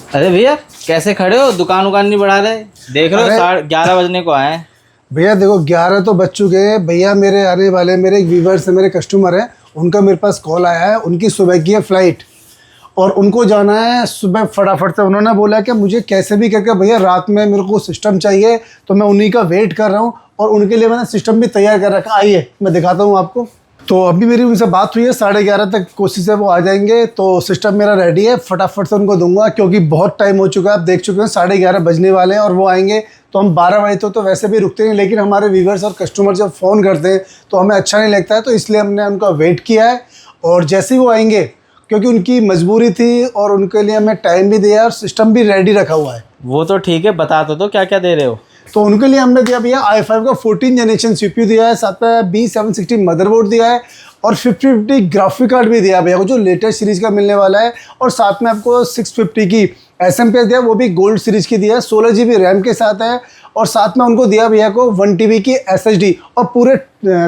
अरे भैया, कैसे खड़े हो? दुकान उकान नहीं बढ़ा रहे? देख रहे हो अरे 11:30 बजने को आए हैं। भैया देखो 11 तो बज चुके हैं भैया। मेरे आने वाले मेरे एक व्यूवर्स है, मेरे कस्टमर हैं, उनका मेरे पास कॉल आया है। उनकी सुबह की है फ्लाइट और उनको जाना है सुबह फटाफट से। उन्होंने बोला कि मुझे कैसे भी करके भैया रात में मेरे को सिस्टम चाहिए, तो मैं उन्हीं का वेट कर रहा हूँ और उनके लिए मैंने सिस्टम भी तैयार कर रखा। आइए मैं दिखाता हूँ आपको। तो अभी मेरी उनसे बात हुई है, 11:30 तक कोशिश है वो आ जाएंगे। तो सिस्टम मेरा रेडी है, फटाफट से उनको दूंगा क्योंकि बहुत टाइम हो चुका है। आप देख चुके हैं 11:30 बजने वाले हैं और वो आएंगे तो हम 12 बजे तो वैसे भी रुकते नहीं, लेकिन हमारे व्यूवर्स और कस्टमर जब फ़ोन करते हैं तो हमें अच्छा नहीं लगता है, तो इसलिए हमने उनका वेट किया है। और जैसे ही वो आएंगे, क्योंकि उनकी मजबूरी थी और उनके लिए हमें टाइम भी दिया और सिस्टम भी रेडी रखा हुआ है। वो तो ठीक है, बता तो क्या क्या दे रहे हो? तो उनके लिए हमने दिया भैया i5 का 14 जनरेशन CPU दिया है, साथ में B760 मदरबोर्ड दिया है और 5050 ग्राफिक कार्ड भी दिया है भैया को, जो लेटेस्ट सीरीज़ का मिलने वाला है। और साथ में आपको 650 की SMP दिया, वो भी गोल्ड सीरीज़ की दिया है, 16 GB रैम के साथ है। और साथ में उनको दिया भैया को 1 TB की SSD और पूरे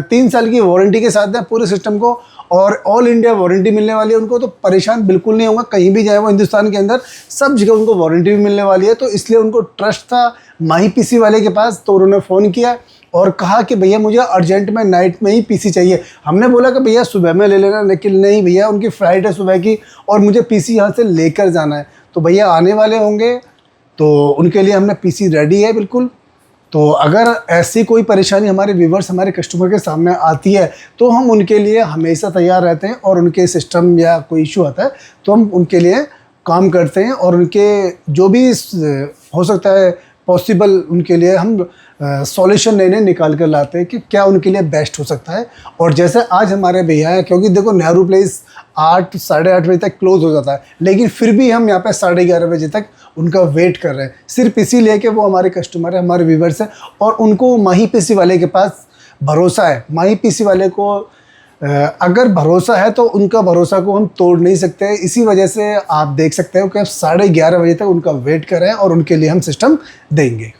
3 साल की वारंटी के साथ है पूरे सिस्टम को। और ऑल इंडिया वारंटी मिलने वाली है उनको, तो परेशान बिल्कुल नहीं होगा। कहीं भी जाए वो हिंदुस्तान के अंदर सब जगह उनको वारंटी भी मिलने वाली है। तो इसलिए उनको ट्रस्ट था माही पीसी वाले के पास, तो उन्होंने फ़ोन किया और कहा कि भैया मुझे अर्जेंट में नाइट में ही पीसी चाहिए। हमने बोला कि भैया सुबह में ले लेना, लेकिन नहीं भैया उनकी फ़्लाइट है सुबह की और मुझे पीसी यहाँ से लेकर जाना है। तो भैया आने वाले होंगे तो उनके लिए हमने पीसी रेडी है बिल्कुल। तो अगर ऐसी कोई परेशानी हमारे व्यूवर्स हमारे कस्टमर के सामने आती है तो हम उनके लिए हमेशा तैयार रहते हैं। और उनके सिस्टम या कोई इशू आता है तो हम उनके लिए काम करते हैं और उनके जो भी हो सकता है पॉसिबल, उनके लिए हम सॉल्यूशन नए निकाल कर लाते हैं कि क्या उनके लिए बेस्ट हो सकता है। और जैसे आज हमारे भैया हैं, क्योंकि देखो नेहरू प्लेस 8 साढ़े 8 बजे तक क्लोज़ हो जाता है, लेकिन फिर भी हम यहाँ पे 11:30 बजे तक उनका वेट कर रहे हैं, सिर्फ इसीलिए कि वो हमारे कस्टमर है, हमारे व्यूवर्स हैं और उनको माही पीसी वाले के पास भरोसा है। माही पीसी वाले को अगर भरोसा है तो उनका भरोसा को हम तोड़ नहीं सकते। इसी वजह से आप देख सकते हो कि आप 11:30 बजे तक उनका वेट कर रहे हैं और उनके लिए हम सिस्टम देंगे।